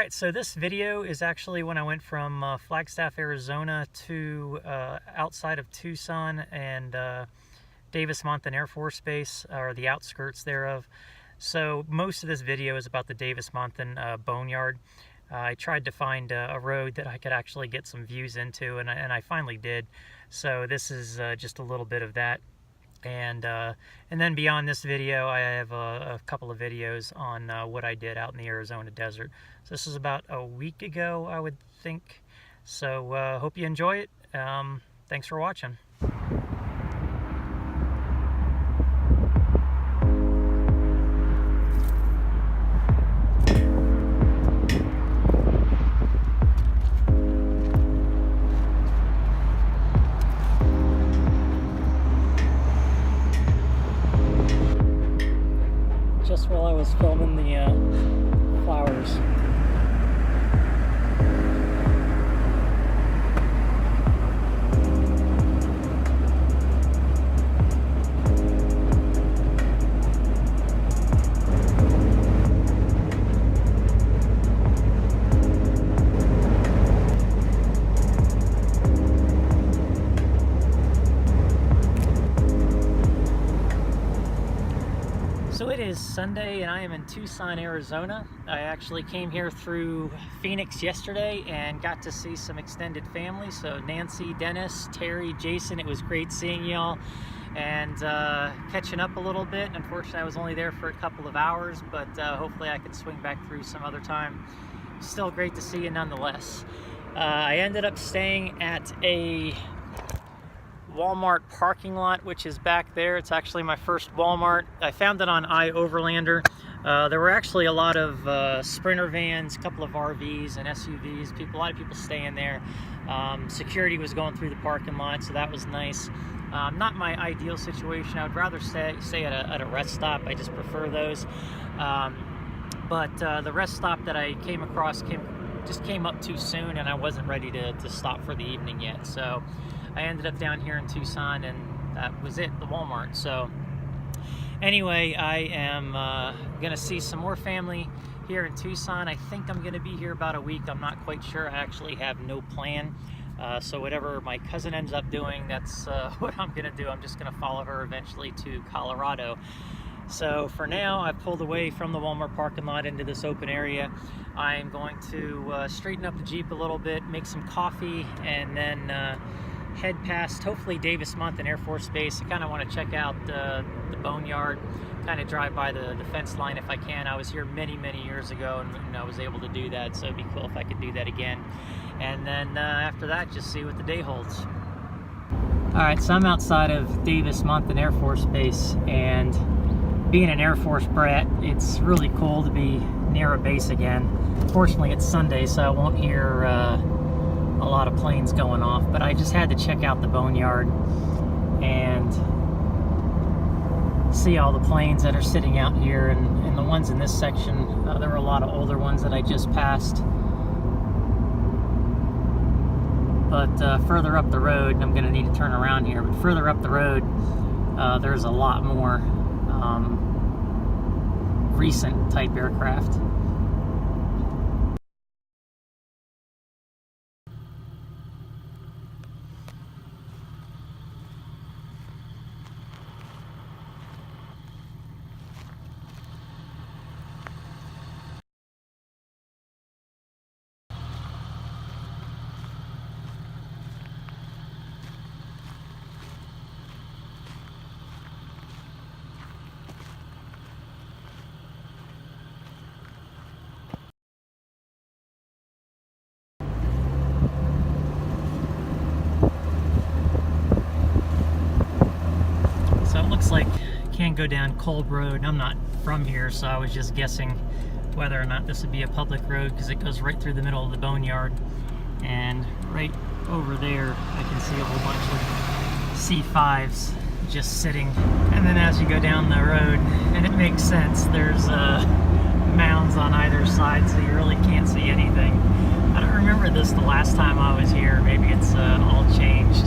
Alright, so this video is actually when I went from Flagstaff, Arizona to outside of Tucson and Davis-Monthan Air Force Base, or the outskirts thereof. So most of this video is about the Davis-Monthan Boneyard. I tried to find a road that I could actually get some views into, and I finally did. So this is just a little bit of that. And then beyond this video, I have a couple of videos on what I did out in the Arizona desert. So this is about a week ago, I would think. So hope you enjoy it. Thanks for watching. Just while I was filming the flowers. So it is Sunday and I am in Tucson, Arizona. I actually came here through Phoenix yesterday and got to see some extended family. So Nancy, Dennis, Terry, Jason, it was great seeing y'all and catching up a little bit. Unfortunately, I was only there for a couple of hours, but hopefully I can swing back through some other time. Still great to see you nonetheless. I ended up staying at a Walmart parking lot, which is back there. It's actually my first Walmart. I found it on Overlander. There were actually a lot of Sprinter vans, a couple of RVs and SUVs. A lot of people staying there. Security was going through the parking lot, so that was nice. Not my ideal situation. I would rather stay at a rest stop. I just prefer those. But the rest stop that I came across just came up too soon, and I wasn't ready to stop for the evening yet. So I ended up down here in Tucson, and that was it, the Walmart. So anyway, I am gonna see some more family here in Tucson. I think I'm gonna be here about a week. I'm not quite sure. I actually have no plan. So whatever my cousin ends up doing, that's what I'm gonna do. I'm just gonna follow her eventually to Colorado. So for now, I've pulled away from the Walmart parking lot into this open area. I'm going to straighten up the Jeep a little bit, make some coffee, and then head past, hopefully, Davis-Monthan Air Force Base. I kind of want to check out the Boneyard, kind of drive by the fence line if I can. I was here many years ago, and I was able to do that, so it'd be cool if I could do that again. And then after that, just see what the day holds. Alright, so I'm outside of Davis-Monthan Air Force Base, and being an Air Force brat, it's really cool to be near a base again. Fortunately, it's Sunday, so I won't hear a lot of planes going off, but I just had to check out the Boneyard and see all the planes that are sitting out here, and the ones in this section, there were a lot of older ones that I just passed. But further up the road, I'm going to need to turn around here, but further up the road, there's a lot more recent type aircraft. Like can't go down Kolb Road. I'm not from here, so I was just guessing whether or not this would be a public road, because it goes right through the middle of the Boneyard, and right over there I can see a whole bunch of C5s just sitting. And then as you go down the road, and it makes sense, there's mounds on either side, so you really can't see anything. I don't remember this the last time I was here. Maybe it's all changed,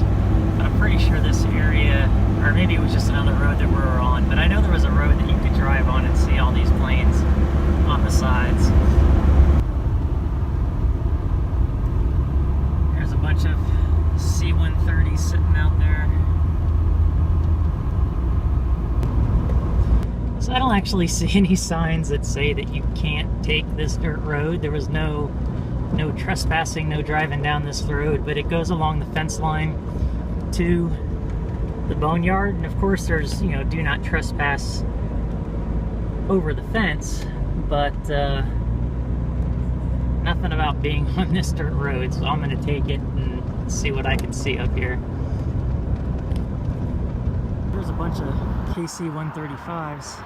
but I'm pretty sure this area, or maybe it was just another road that we were on, but I know there was a road that you could drive on and see all these planes on the sides. Nancy sitting out there. So I don't actually see any signs that say that you can't take this dirt road. There was no trespassing, no driving down this road, but it goes along the fence line to the Boneyard. And of course there's, you know, do not trespass over the fence, but nothing about being on this dirt road. So I'm going to take it and see what I can see up here. There's a bunch of KC-135s.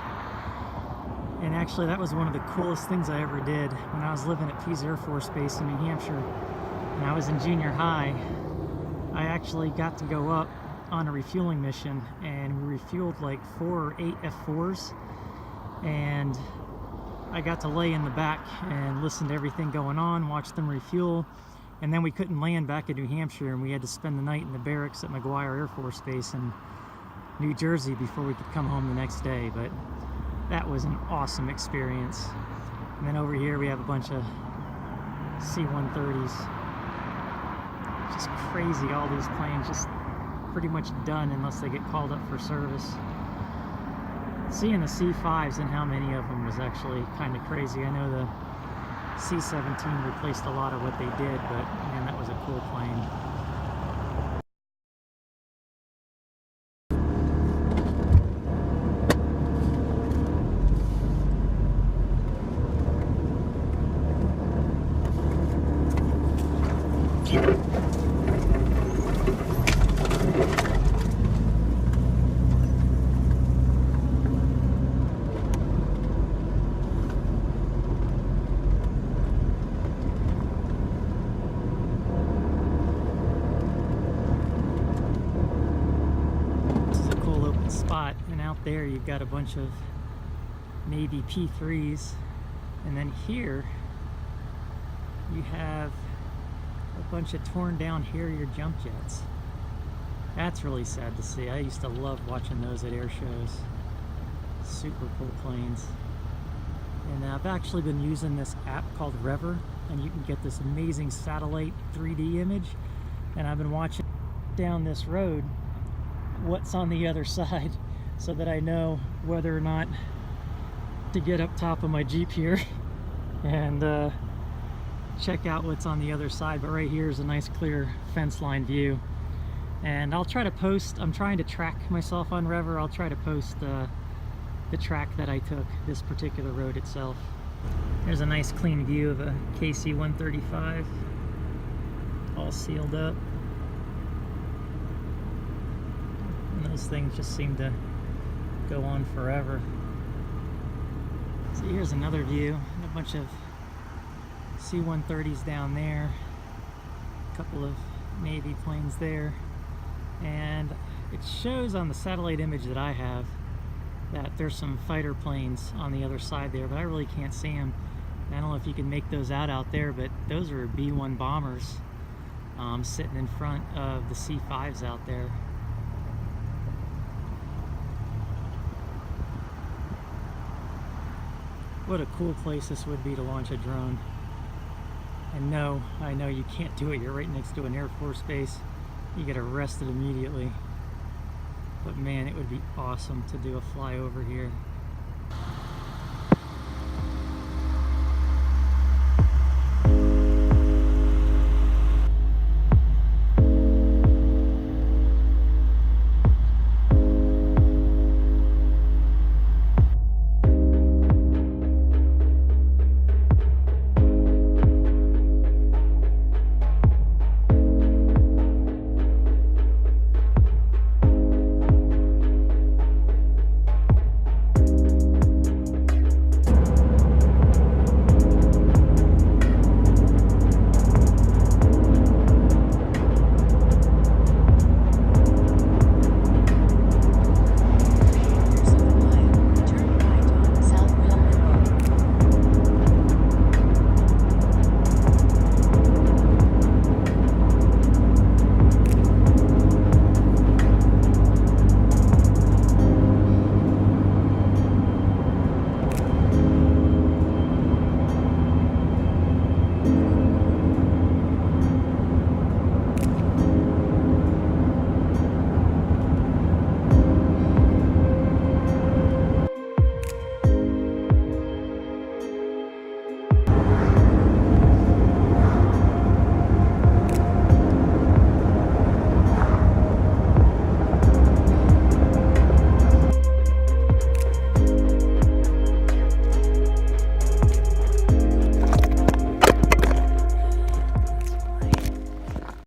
And actually that was one of the coolest things I ever did when I was living at Pease Air Force Base in New Hampshire. When I was in junior high, I actually got to go up on a refueling mission, and we refueled like 4 or 8 F4s, and I got to lay in the back and listen to everything going on, watch them refuel, and then we couldn't land back in New Hampshire, and we had to spend the night in the barracks at McGuire Air Force Base in New Jersey before we could come home the next day. But that was an awesome experience. And then over here we have a bunch of C-130s. Just crazy, all these planes just pretty much done unless they get called up for service. Seeing the C-5s and how many of them was actually kind of crazy. I know the C-17 replaced a lot of what they did, but man, that was a cool plane. Spot, and out there you've got a bunch of Navy P3s, and then here you have a bunch of torn down Harrier jump jets. That's really sad to see. I used to love watching those at air shows. Super cool planes. And I've actually been using this app called Rever, and you can get this amazing satellite 3D image, and I've been watching down this road what's on the other side, so that I know whether or not to get up top of my Jeep here and check out what's on the other side. But right here is a nice clear fence line view, and I'll try to post, I'm trying to track myself on Rever. I'll try to post the track that I took, this particular road itself. There's a nice clean view of a KC-135 all sealed up. Those things just seem to go on forever. So here's another view, and a bunch of C-130s down there, a couple of Navy planes there, and it shows on the satellite image that I have that there's some fighter planes on the other side there, but I really can't see them. I don't know if you can make those out there, but those are B-1 bombers sitting in front of the C-5s out there. What a cool place this would be to launch a drone. And no, I know you can't do it. You're right next to an Air Force base. You get arrested immediately. But man, it would be awesome to do a flyover here.